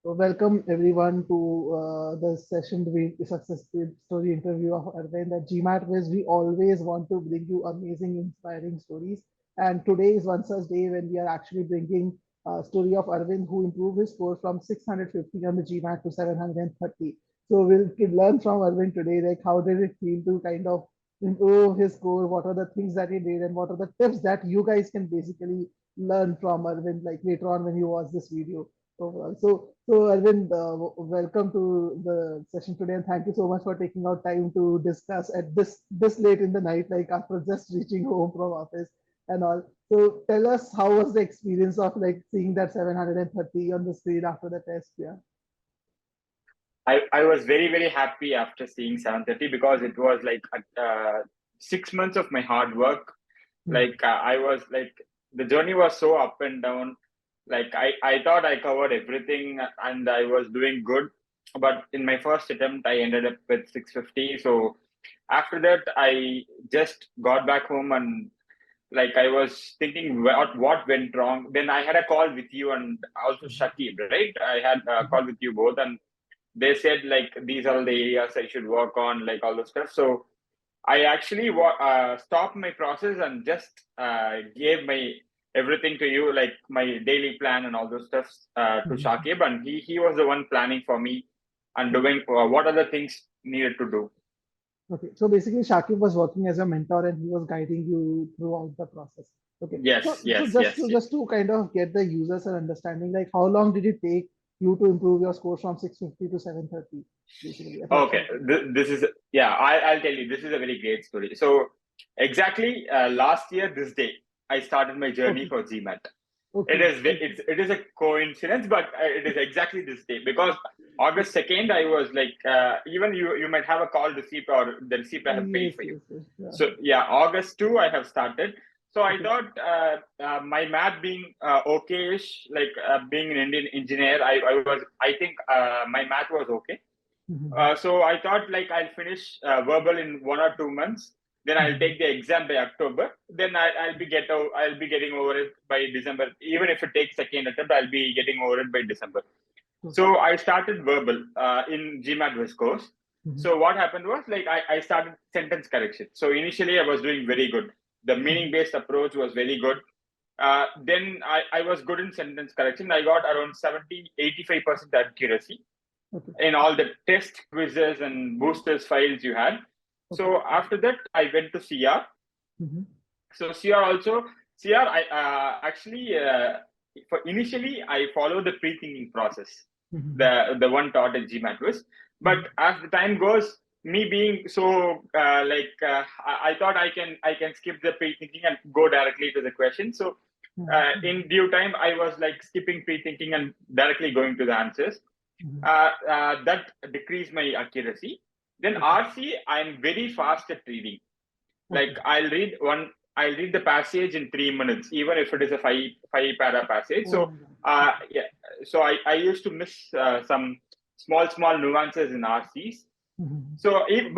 Welcome everyone to the session the success story interview of Aravind at GMATWhiz. We always want to bring you amazing, inspiring stories. And today is one such day when we are actually bringing a story of Aravind who improved his score from 650 on the GMAT to 730. So we'll learn from Aravind today, like how did it feel to kind of improve his score? What are the things that he did, and what are the tips that you guys can basically learn from Aravind, like later on when you watch this video overall. So Arvind, welcome to the session today, and thank you so much for taking out time to discuss at this late in the night, like after just reaching home from office and all. So tell us, how was the experience of like seeing that 730 on the screen after the test? Yeah. I was very, very happy after seeing 730 because it was like 6 months of my hard work. I was like, the journey was so up and down. Like I thought I covered everything and I was doing good. But in my first attempt, I ended up with 650. So after that, I just got back home and like I was thinking what went wrong. Then I had a call with you and also Shakib, right? I had a call with you both, and they said like these are the areas I should work on, like all the stuff. So I actually stopped my process and just gave my everything to you, like my daily plan and all those stuff to Shakib, and he was the one planning for me and doing what other things needed to do. Okay, so basically Shakib was working as a mentor and he was guiding you throughout the process. Okay, so Yes, so yes, just yes, to yes. just to kind of get the users an understanding, like how long did it take you to improve your score from 650 to 730, basically, Okay, approximately? this is yeah. I'll tell you. This is a very great story. So exactly last year this day, I started my journey Okay, for GMAT. okay, okay. It is a coincidence, but it is exactly this day because August 2nd, I was like, even you might have a call receipt or the receipt I have paid Yes, for you. yes, yes, yeah. So yeah, August 2, I have started. So I Okay. thought my math being okay-ish, like being an Indian engineer, I think my math was okay. Mhm, So I thought like I'll finish verbal in 1 or 2 months. Then I'll mhm, take the exam by October. Then I'll be getting over it by December. Even if it takes second attempt, I'll be getting over it by December. okay. So I started verbal in GMATWhiz course. Mhm, So what happened was like I started sentence correction. So initially I was doing very good. The mhm, meaning based approach was very good. Then I was good in sentence correction. I got around 70-85% accuracy okay, in all the test quizzes and boosters files you had. okay. So after that, I went to CR. Mhm, So CR also, CR, I actually, for initially, I follow the pre-thinking process, mhm, the one taught at GMATWhiz. But mhm, as the time goes, me being so I thought I can skip the pre-thinking and go directly to the question. So mhm, in due time, I was like skipping pre-thinking and directly going to the answers. mhm. That decreased my accuracy. Then Okay, RC, I'm very fast at reading. Like okay. I'll read the passage in 3 minutes, even if it is a five para passage. Oh So my God. Okay. yeah, so I used to miss some small nuances in RCs. Mhm, So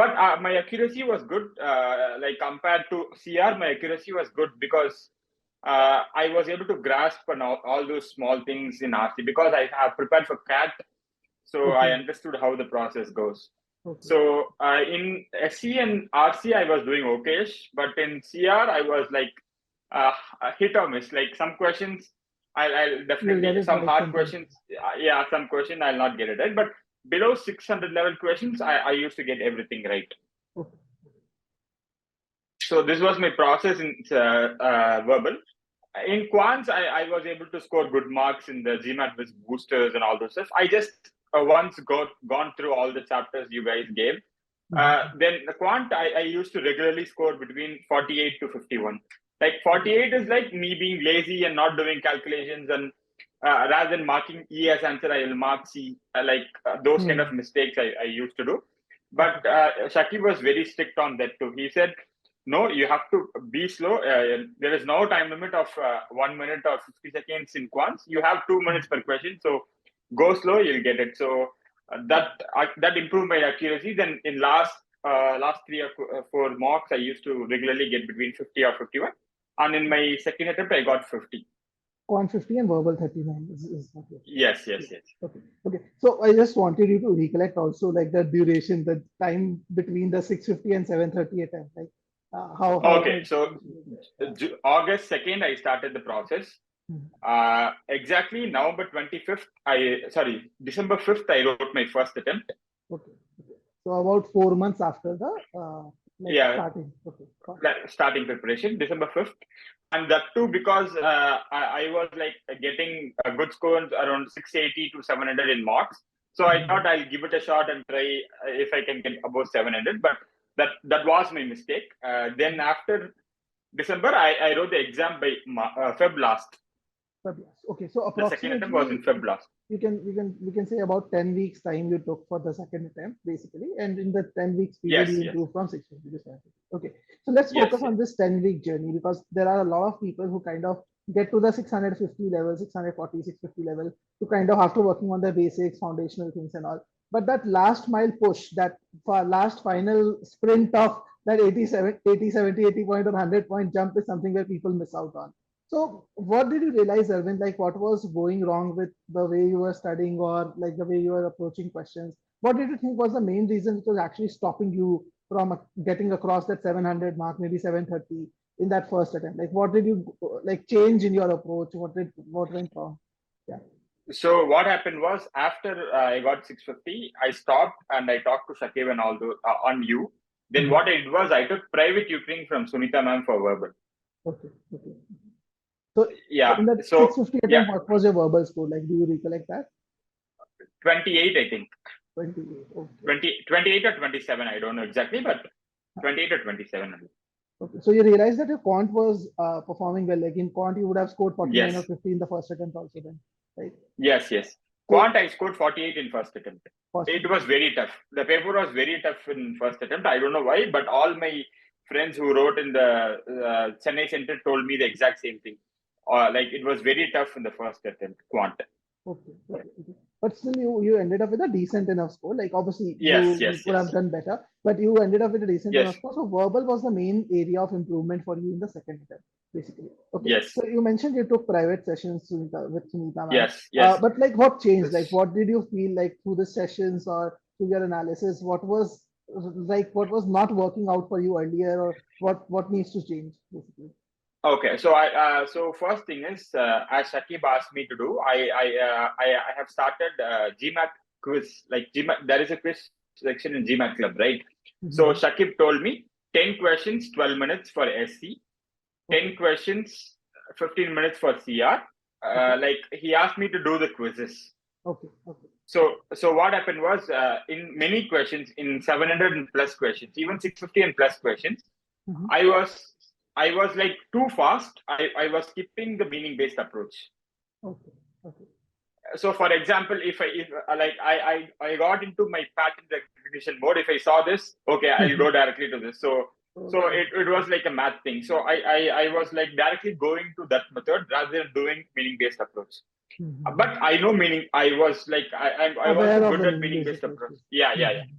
but my accuracy was good. Like compared to CR, my accuracy was good because I was able to grasp on all those small things in RC because I have prepared for CAT, so I okay, understood how the process goes. okay. So in SC and RC, I was doing okay, but in CR, I was like a hit or miss. Like some questions, I'll You'll definitely, get it some right hard sometimes. questions, yeah, some question I'll not get it right. But below 600 level questions, I used to get everything right. Okay. So this was my process in verbal. In quants, I was able to score good marks in the GMAT with boosters and all those stuff. I just once gone through all the chapters you guys gave. Mhm, Then the quant, I used to regularly score between 48 to 51. Like okay. 48 is like me being lazy and not doing calculations, and rather than marking E as answer, I will mark C. Those kind of Hmm. mistakes I used to do. Okay. But Shakib was very strict on that too. He said, no, you have to be slow. There is no time limit of 1 minute or 50 seconds in quants. You have 2 minutes per question. So go slow, you'll get it. So that improved my accuracy. Then in last 3 or 4 mocks, I used to regularly get between 50 or 51. And in my second attempt, I got 50. Quant 50 and verbal 39 is not it. Yes. Okay. Okay. So I just wanted you to recollect also like the duration, the time between the 650 and 730 attempt. Like how Okay, so yeah. August 2nd, I started the process. Mhm. Exactly November 25th, December 5th, I wrote my first attempt. Okay. Okay. So about 4 months after the like Yeah, starting. Okay. Got starting preparation, December 5th. And that too because I was like getting a good scores around 680 to 700 in marks. So I thought I'll give it a shot and try if I can get above 700. But that was my mistake. Then after December, I wrote the exam by Feb last. Yes. Okay. So The second attempt was approximately in Feb last. we can say about 10 weeks time you took for the second attempt basically, and in the 10 weeks period Yes, you yes, improved from 650 to 750. Okay. So let's yes, focus yes. on this 10-week journey because there are a lot of people who kind of get to the 650 level, 640, 650 level to kind of after working on the basics, foundational things and all. But that last mile push, that last final sprint of that 87, 80, 70, 80 point or 100 point jump is something where people miss out on. So, what did you realize, Arvind? Like, what was going wrong with the way you were studying, or like the way you were approaching questions? What did you think was the main reason which was actually stopping you from getting across that 700 mark, maybe 730 in that first attempt? Like, what did you like change in your approach? What went wrong? Yeah. So what happened was after I got 650, I stopped and I talked to Shakib and all those on you. Then Mhm. what I did was I took private tutoring from Sunita ma'am for verbal. Okay. Okay. So Yeah. in that So 650 yeah, attempt, what was your verbal score? Like, do you recollect that? 28, I think. 28. Okay. 28 or 27, I don't know exactly, but 28 or 27. Okay, so you realize that your quant was performing well. Like in quant, you would have scored 49 or Yes, 50 in the first attempt also then, right? yes. So Quant, I scored 48 in first attempt. first It attempt. was very tough. The paper was very tough in first attempt. I don't know why, but all my friends who wrote in the Chennai Center told me the exact same thing. Like it was very tough in the first attempt, quant. Okay. But still, you ended up with a decent enough score. Like obviously, Yes, you yes, could have yes, done better, but you ended up with a decent enough yes, score. So verbal was the main area of improvement for you in the second attempt, basically. Okay. yes, So you mentioned you took private sessions with Sunita ma'am. yes. But like, what changed? Like, what did you feel like through the sessions or through your analysis? What was like what was not working out for you earlier, or what needs to change, basically? Okay, so so first thing is as Shakib asked me to do, I have started GMAT quiz. Like GMAT, there is a quiz section in GMAT Club, right? So Mhm. Shakib told me 10 questions, 12 minutes for SC, Okay. 10 questions, 15 minutes for CR. Okay. Like he asked me to do the quizzes. Okay. So what happened was in many questions, in 700 and plus questions, even 650 and plus questions, Mhm. I was I was like too fast. I was skipping the meaning based approach. Okay. Okay. So for example, if like I got into my pattern recognition mode. If I saw this, okay, I'll go directly to this. So Okay. it was like a math thing. So I was like directly going to that method rather than doing meaning based approach. But Mhm. I know meaning. I was like I was Aware of good the at meaning meaning based based approach. approach. Yeah. Mhm.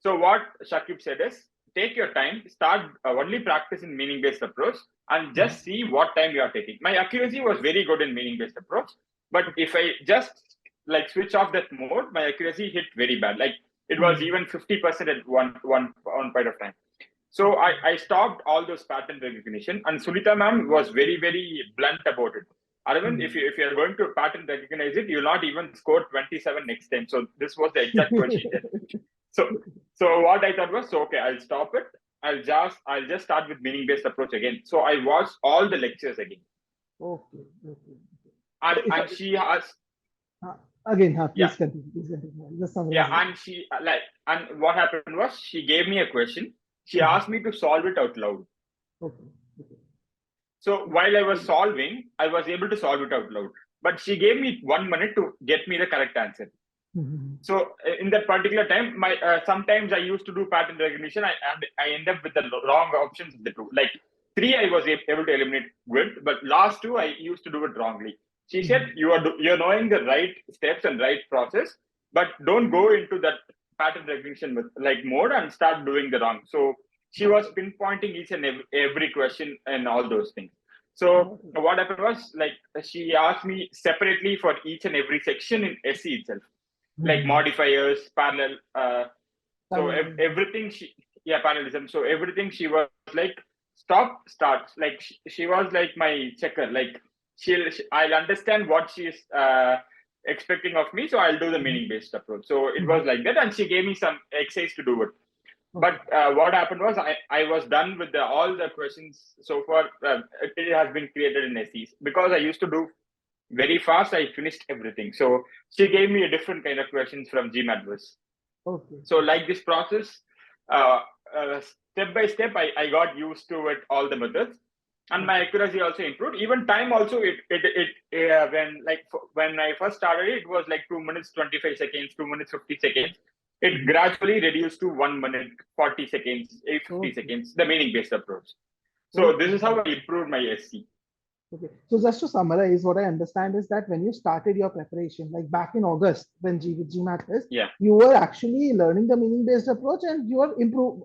So what Shakib said is, take your time, start only practice in meaning-based approach, and Mhm. just see what time you are taking. My accuracy was very good in meaning-based approach, but if I just like switch off that mode, my accuracy hit very bad. Like it was Mhm. even 50% at one point of time. So Okay. I stopped all those pattern recognition, and Sunita ma'am was very blunt about it. Aravind, Mhm. if you're going to pattern recognize it, you'll not even score 27 next time. So this was the exact word she said. So so what I thought was, so okay, I'll stop it. I'll just start with meaning based approach again. So I watched all the lectures again, Okay. So if I, and she has uh, again, yeah, please continue. Please continue. Just yeah, summarize it. and she like, and what happened was she gave me a question. She Mhm. asked me to solve it out loud. Okay. Okay. So while I was solving, I was able to solve it out loud. But she gave me 1 minute to get me the correct answer. Mhm. So in that particular time, my sometimes I used to do pattern recognition. I end up with the wrong options of the two. Like three, I was able to eliminate good, but last two, I used to do it wrongly. She said Mhm. you're knowing the right steps and right process, but don't go into that pattern recognition with like mode and start doing the wrong. So she was Okay. pinpointing each and every question and all those things. So what happened was, like, she asked me separately for each and every section in SE itself, like modifiers, parallel. So everything parallelism. So everything she was like, stop, start. Like she was like my checker. Like I'll understand what she is expecting of me, so I'll do the meaning based approach. So it was like that, and she gave me some exercise to do it. But what happened was, I was done with all the questions so far. It has been created in SEs because I used to do very fast. I finished everything. So she gave me a different kind of questions from GMATWhiz. So like this process, step by step, I got used to it, all the methods, and my accuracy also improved. Even time also, when I first started, it was like 2 minutes 25 seconds, 2 minutes 50 seconds. It gradually reduced to 1 minute 40 seconds, 50 seconds, the meaning based approach. So this is how I improved my SC. Okay, so just to summarize, what I understand is that when you started your preparation, like back in August, when GMAT is, you were actually learning the meaning-based approach and you were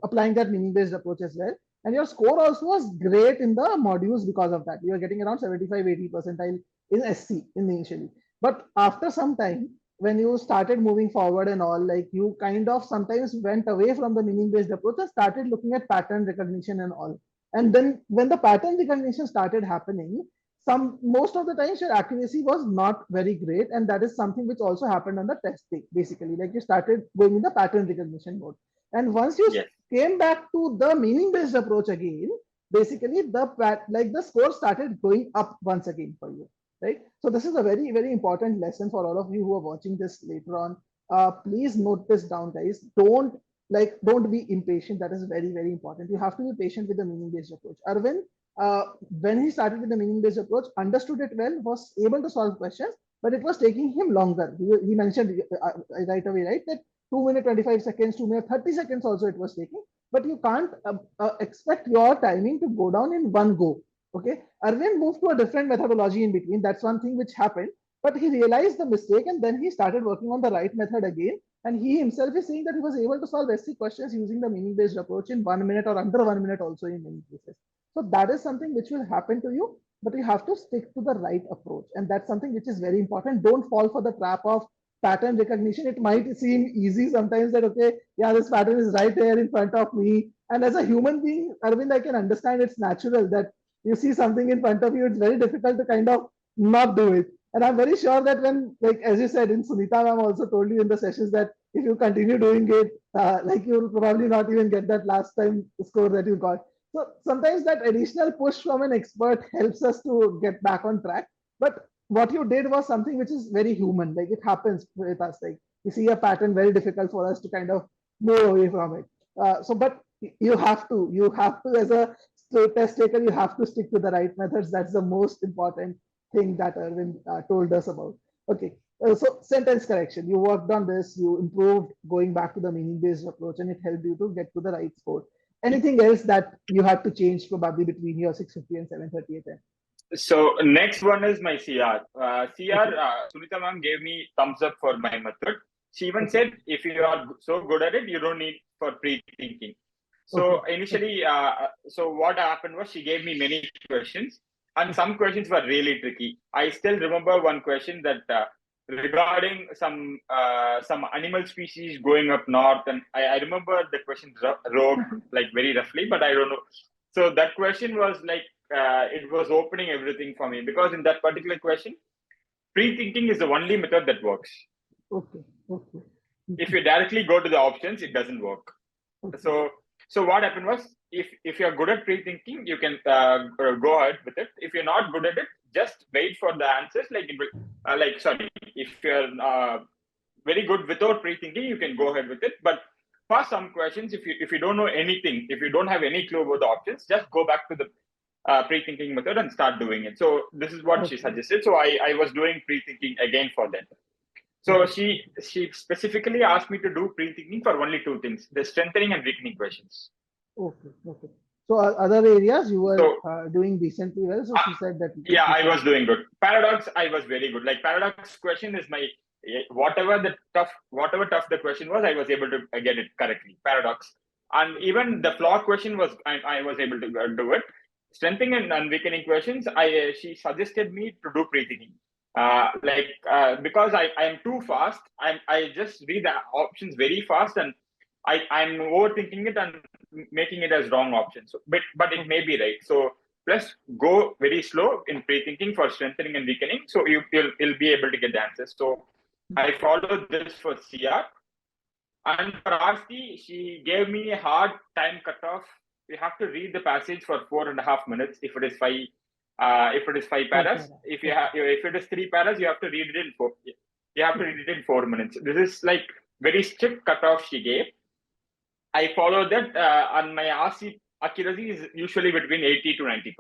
applying that meaning-based approach as well. And your score also was great in the modules because of that. You were getting around 75, 80 percentile in SC initially. But after some time, when you started moving forward and all, like you kind of sometimes went away from the meaning-based approach and started looking at pattern recognition and all. And then when the pattern recognition started happening, most of the times your accuracy was not very great, and that is something which also happened on the test day. Basically, like you started going in the pattern recognition mode, and once you came back to the meaning-based approach again, basically the score started going up once again for you, right? So this is a very, very important lesson for all of you who are watching this later on. Please note this down, guys. Don't be impatient. That is very, very important. You have to be patient with the meaning-based approach. Aravind, when he started with the meaning-based approach, understood it well, was able to solve questions, but it was taking him longer. He mentioned right away, right, that 2 minutes 25 seconds, 2 minutes 30 seconds also it was taking, but you can't expect your timing to go down in one go. Okay, Arvind moved to a different methodology in between. That's one thing which happened, but he realized the mistake and then he started working on the right method again. And he himself is saying that he was able to solve SC questions using the meaning-based approach in 1 minute or under 1 minute also in many cases. So that is something which will happen to you, but you have to stick to the right approach. And that's something which is very important. Don't fall for the trap of pattern recognition. It might seem easy sometimes that, okay, yeah, this pattern is right here in front of me. And as a human being, Arvind, I can understand it's natural that you see something in front of you. It's very difficult to kind of not do it. And I'm very sure that when, like, as you said, in Sunita ma'am also told you in the sessions that if you continue doing it, like you'll probably not even get that last time score that you got. So sometimes that additional push from an expert helps us to get back on track. But what you did was something which is very human. Like it happens with us. Like you see a pattern, very difficult for us to kind of move away from it. But you have to, as a test taker, you have to stick to the right methods. That's the most important thing that Aravind told us about. Okay, so sentence correction. You worked on this, you improved going back to the meaning-based approach, and it helped you to get to the right score. Anything else that you had to change probably between your 650 and 730 attempt? So next one is my CR. Sunita ma'am gave me thumbs up for my method. She even said, if you are so good at it, you don't need for pre-thinking. So initially, so what happened was she gave me many questions, and some questions were really tricky. I still remember one question that regarding some animal species going up north, and I remember the question wrote like very roughly, but I don't know. So that question was like it was opening everything for me, because in that particular question, pre-thinking is the only method that works. If you directly go to the options, it doesn't work. So what happened was, if you're good at pre-thinking, you can go ahead with it. If you're not good at it, just wait for the answers. If you're very good without pre-thinking, you can go ahead with it. But for some questions, if you don't know anything, if you don't have any clue about the options, just go back to the pre-thinking method and start doing it. So this is what she suggested. So I was doing pre-thinking again for them. So she specifically asked me to do pre-thinking for only two things: the strengthening and weakening questions. Okay. So other areas you were doing decently well. So she said that. Yeah, I was doing good. Paradox, I was very good. Like paradox question is my whatever tough the question was, I was able to get it correctly. Paradox, and even the flaw question was I was able to do it. strengthening and weakening questions, she suggested me to do pre-thinking. Because I am too fast, I just read the options very fast, and I'm overthinking it and making it as wrong option. So, but it may be right. So plus go very slow in pre-thinking for strengthening and weakening. So you'll be able to get the answers. So I followed this for CR. And for RC, she gave me a hard time cutoff. You have to read the passage for 4.5 minutes if it is five. If it is 5 paras, if it is 3 paras, you have to read it in 4. You have to read it in 4 minutes. This is like very strict cutoff she gave. I follow that, and my RC accuracy is usually between 80 to 90%.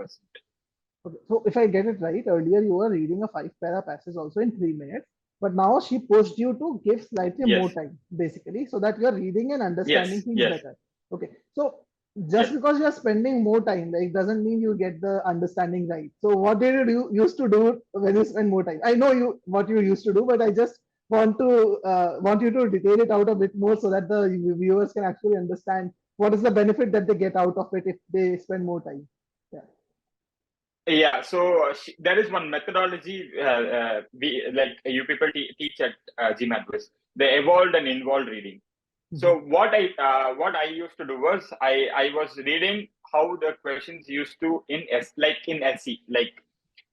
Okay. So if I get it right, earlier you were reading a 5 para passage also in 3 minutes, but now she pushed you to give slightly more time, basically, so that you're reading and understanding things better. Okay. So just because you're spending more time, like, doesn't mean you get the understanding right. So what did you used to do when you spend more time? I know what you used to do, but I just want you to detail it out a bit more so that the viewers can actually understand what is the benefit that they get out of it if they spend more time. Yeah, so there is one methodology you people teach at GMATWhiz, the evolved and involved reading. So what I used to do was I was reading how the questions used to in SC. Like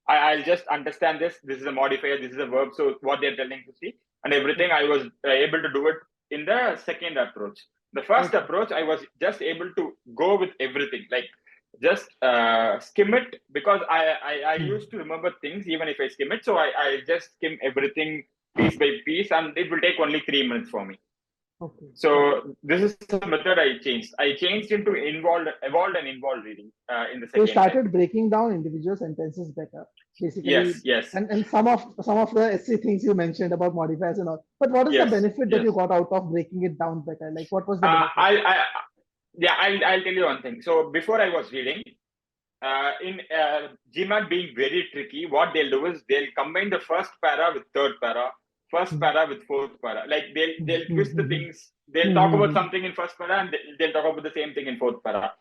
I'll just understand this. This is a modifier. This is a verb. So what they're telling to see and everything, I was able to do it in the second approach. The first approach, I was just able to go with everything, like just skim it, because I used to remember things even if I skim it. So I just skim everything piece by piece, and it will take only 3 minutes for me. Okay. So this is the method I changed. I changed into evolved and involved reading in the second. So you started breaking down individual sentences better, basically. Yes. And some of the SC things you mentioned about modifiers and all. But what is the benefit that you got out of breaking it down better? Like, what was the benefit? I'll tell you one thing. So before I was reading, in GMAT being very tricky, what they'll do is they'll combine the first para with third para, first para with fourth para. Like they'll twist the things. They'll talk about something in first para and they'll talk about the same thing in fourth para.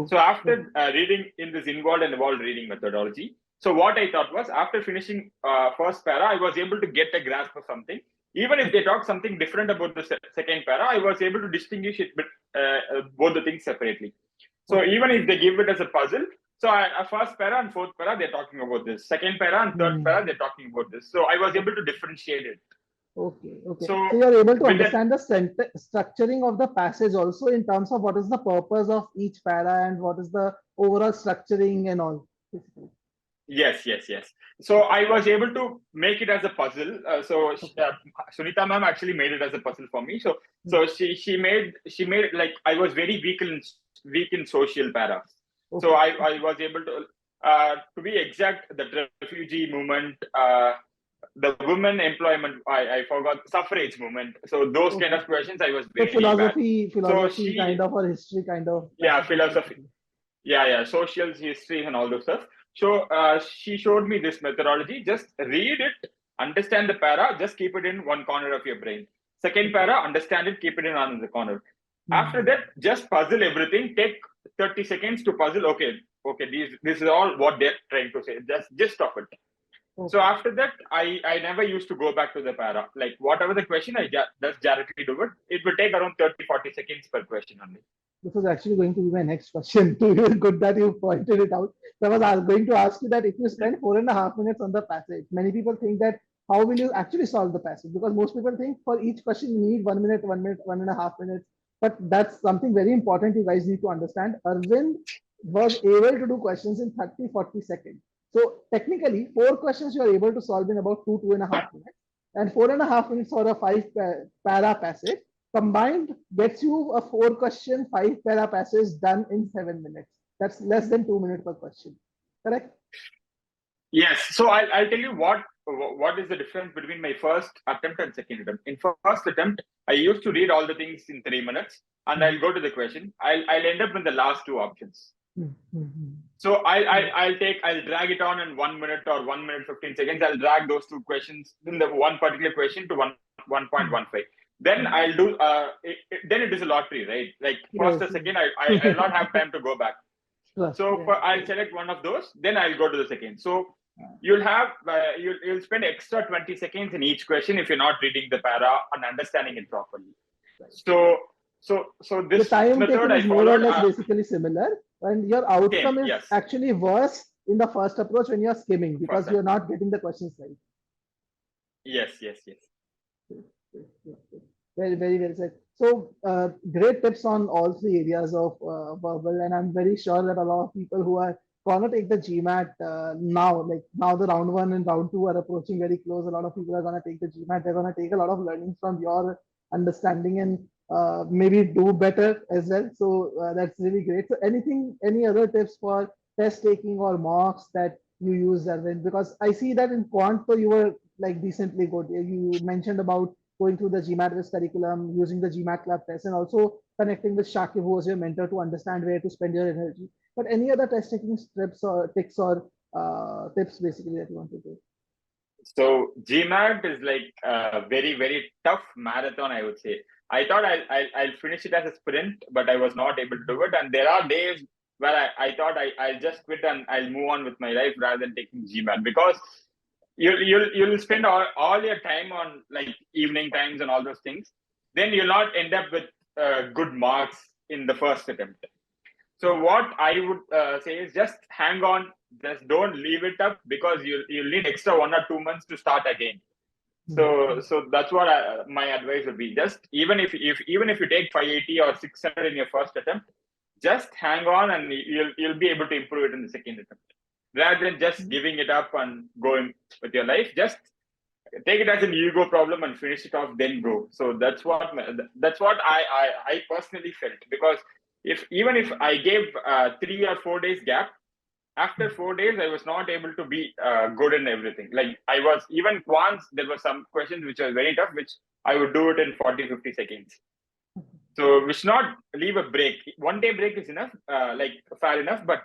So after reading in this involved and evolved reading methodology, so what I thought was, after finishing first para, I was able to get a grasp of something. Even if they talk something different about the second para, I was able to distinguish it, both the things separately. So even if they give it as a puzzle, so first para and fourth para, they're talking about this. Second para and third para, they're talking about this. So I was able to differentiate it. Okay. So you're able to understand the structuring of the passage also, in terms of what is the purpose of each para and what is the overall structuring and all. Yes. So I was able to make it as a puzzle. Sunita ma'am actually made it as a puzzle for me. So she made it like I was very weak in social paras. So I was able to be exact, the refugee movement, the women employment, I forgot, suffrage movement. So those kind of questions I was very philosophy kind of, or history kind of. Yeah, philosophy. Yeah, social history and all those stuff. So she showed me this methodology. Just read it, understand the para, just keep it in one corner of your brain. Second para, understand it, keep it in another corner. After that, just puzzle everything. Take 30 seconds to puzzle. Okay, this is all what they're trying to say. Just stop it. So after that, I never used to go back to the para. Like whatever the question, I just directly do it. It will take around 30-40 seconds per question only. This was actually going to be my next question. Good that you pointed it out. So I was going to ask you that if you spend 4.5 minutes on the passage, many people think that how will you actually solve the passage? Because most people think for each question you need 1 minute, 1.5 minutes. But that's something very important you guys need to understand. Aravind was able to do questions in 30-40 seconds. So technically, 4 questions you are able to solve in about 2.5 minutes, and 4.5 minutes for a 5 para passage combined gets you a 4-question, 5 para passage done in 7 minutes. That's less than 2 minutes per question. Correct? Yes. So I'll tell you what is the difference between my first attempt and second attempt. In first attempt, I used to read all the things in 3 minutes, and I'll go to the question. I'll end up in the last 2 options. So I'll drag it on in 1 minute or 1 minute 15 seconds. I'll drag those 2 questions in the one particular question to 1.15. Then I'll do. Then it is a lottery, right? Like first or second, I'll not have time to go back. Trust. So Yeah. I'll select one of those, then I'll go to the second. So you'll have you'll spend extra 20 seconds in each question if you're not reading the para and understanding it properly. So so The this time method taken I is more or followed. less basically similar, and your Same, outcome is yes, actually worse in the first approach when you're skimming because first. you're not getting the questions right. Yes, yes, yes. Very, very well said. So, great tips on all three areas of verbal, and I'm very sure that a lot of people who are gonna take the GMAT now, like now the round one and round two are approaching very close. A lot of people are gonna take the GMAT. They're gonna take a lot of learnings from your understanding and maybe do better as well. So that's really great. So, any other tips for test taking or mocks that you use, Arvind? Because I see that in quant, so you were like decently good. You mentioned about going through the GMATWhiz curriculum, using the GMAT lab test, and also connecting with Shakib, who was your mentor, to understand where to spend your energy. But any other test taking tips or tricks or tips basically that you want to do? So GMAT is like a very, very tough marathon, I would say. I thought I'll finish it as a sprint, but I was not able to do it. And there are days where I thought I'll just quit and I'll move on with my life rather than taking GMAT, because you'll spend all your time on like evening times and all those things. Then you'll not end up with good marks in the first attempt. So what I would say is just hang on, just don't leave it up, because you'll need extra 1 or 2 months to start again. So that's what my advice would be. Just even if you take 580 or 600 in your first attempt, just hang on and you'll be able to improve it in the second attempt. Rather than just giving it up and going with your life, just take it as an ego problem and finish it off, then go. So that's what I personally felt, because if I gave 3 or 4 days gap, after 4 days I was not able to be good in everything. Like I was, even quants, there were some questions which were very tough, which I would do it in 40-50 seconds. So we should not leave a break. 1 day break is enough, like fair enough, but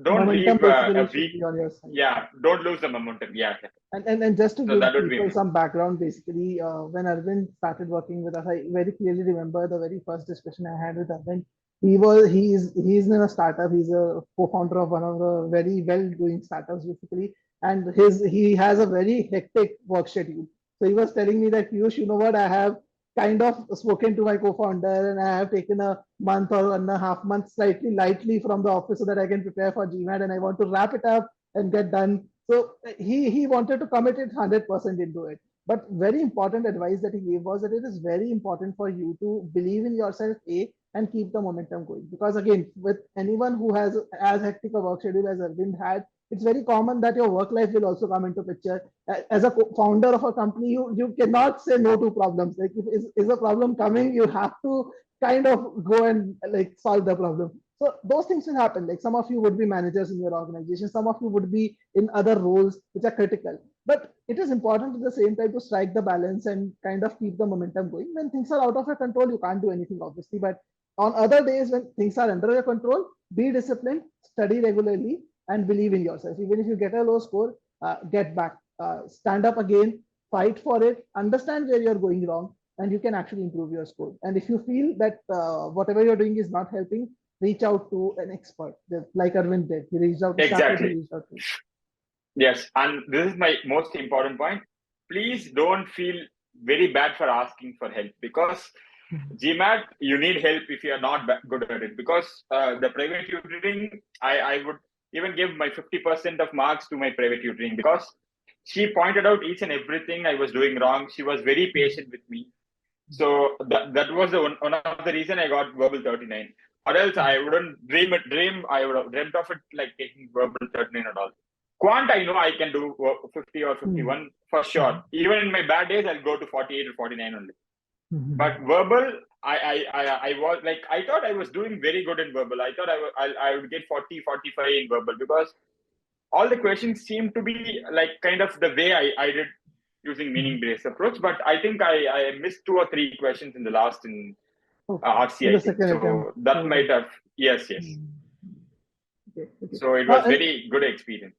don't Momentum leave basically a should week. be on your side. Yeah, don't lose the momentum. Yeah. And just to So give that would be people me. some background, basically, when Arvind started working with us, I very clearly remember the very first discussion I had with Arvind. He's in a startup. He's a co-founder of one of the very well doing startups, basically, and he has a very hectic work schedule. So he was telling me that, Piyush, you know what, I have kind of spoken to my co-founder and I have taken a month or 1.5 months slightly lightly from the office so that I can prepare for GMAT, and I want to wrap it up and get done. So he wanted to commit it 100% into it. But very important advice that he gave was that it is very important for you to believe in yourself, and keep the momentum going. Because again, with anyone who has as hectic a work schedule as Arvind had, it's very common that your work life will also come into picture. As a founder of a company, you cannot say no to problems. Like if is a problem coming, you have to kind of go and like solve the problem. So those things will happen. Like some of you would be managers in your organization, some of you would be in other roles which are critical. But it is important at the same time to strike the balance and kind of keep the momentum going. When things are out of your control, you can't do anything, obviously. But on other days when things are under your control, be disciplined, study regularly, and believe in yourself. Even if you get a low score, get back, stand up again, fight for it, understand where you're going wrong, and you can actually improve your score. And if you feel that whatever you're doing is not helping, reach out to an expert, like Arvind did. He reached out to Shakib, he Exactly. reached out to. Yes, and this is my most important point. Please don't feel very bad for asking for help, because GMAT, you need help if you are not good at it. Because the private tutoring, I would even give my 50% of marks to my private tutoring, because she pointed out each and everything I was doing wrong. She was very patient with me. So that was one of the reason I got verbal 39. Or else I wouldn't dream. I would have dreamt of it, like taking verbal 39 at all. Quant, I know I can do 50 or 51 for sure. Even in my bad days, I'll go to 48 or 49 only. But verbal, I was like, I thought I was doing very good in verbal. I thought I would get 40, 45 in verbal, because all the questions seem to be like kind of the way I did using meaning based approach. But I think I missed 2 or 3 questions in the last in Okay, in RC, the I think. second attempt. So that So, might have, yes, yes. okay, okay. So it Now, was and very good experience.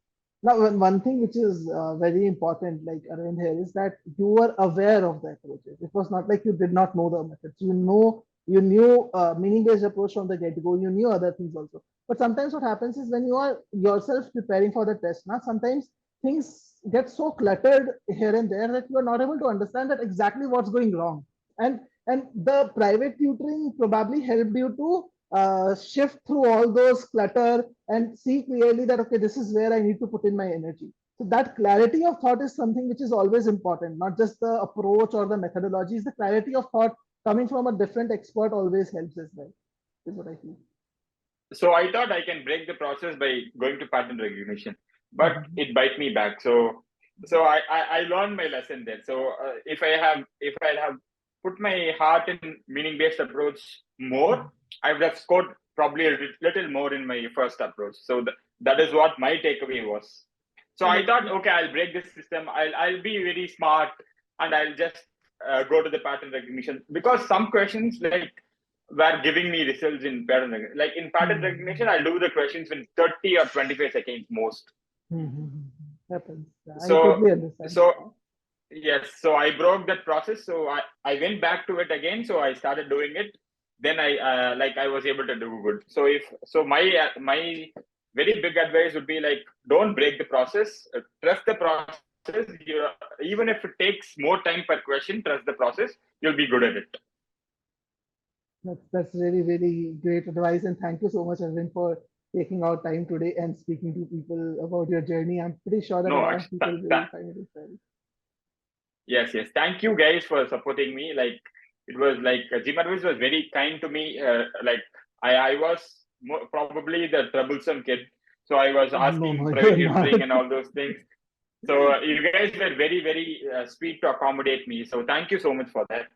now, one thing which is very important, like around here, is that you were aware of the approaches. It was not like you did not know the methods. You know You knew meaning-based approach from the get-go. You knew other things also. But sometimes what happens is when you are yourself preparing for the test, now sometimes things get so cluttered here and there that you are not able to understand that exactly what's going wrong. And the private tutoring probably helped you to shift through all those clutter and see clearly that okay, this is where I need to put in my energy. So that clarity of thought is something which is always important, not just the approach or the methodologies. The clarity of thought coming from a different expert always helps as well, is what I feel. So I thought I can break the process by going to pattern recognition, but it bite me back. So I learned my lesson there. So if I have put my heart in meaning based approach more, I would have scored probably a little more in my first approach. So that is what my takeaway was. So I thought, okay, I'll break this system. I'll be very smart, and I'll just go to the pattern recognition, because some questions like were giving me results in pattern recognition. Like in pattern recognition, I'll do the questions in 30 or 25 seconds most. Happens. I So totally understand. so yes, so I broke that process. So I went back to it again. So I started doing it. Then I was able to do good. So my very big advice would be like, don't break the process. Trust the process. Even if it takes more time per question, trust the process. You'll be good at it. That's really, really great advice. And thank you so much, Arvind, for taking out time today and speaking to people about your journey. I'm pretty sure that a No, lot of people will find it inspiring. yes. Thank you guys for supporting me. Like it was like GMATWhiz was very kind to me. Like I was probably the troublesome kid, so I was No, asking no, private you're not. tutoring and all those things. So you guys were very sweet to accommodate me. So thank you so much for that.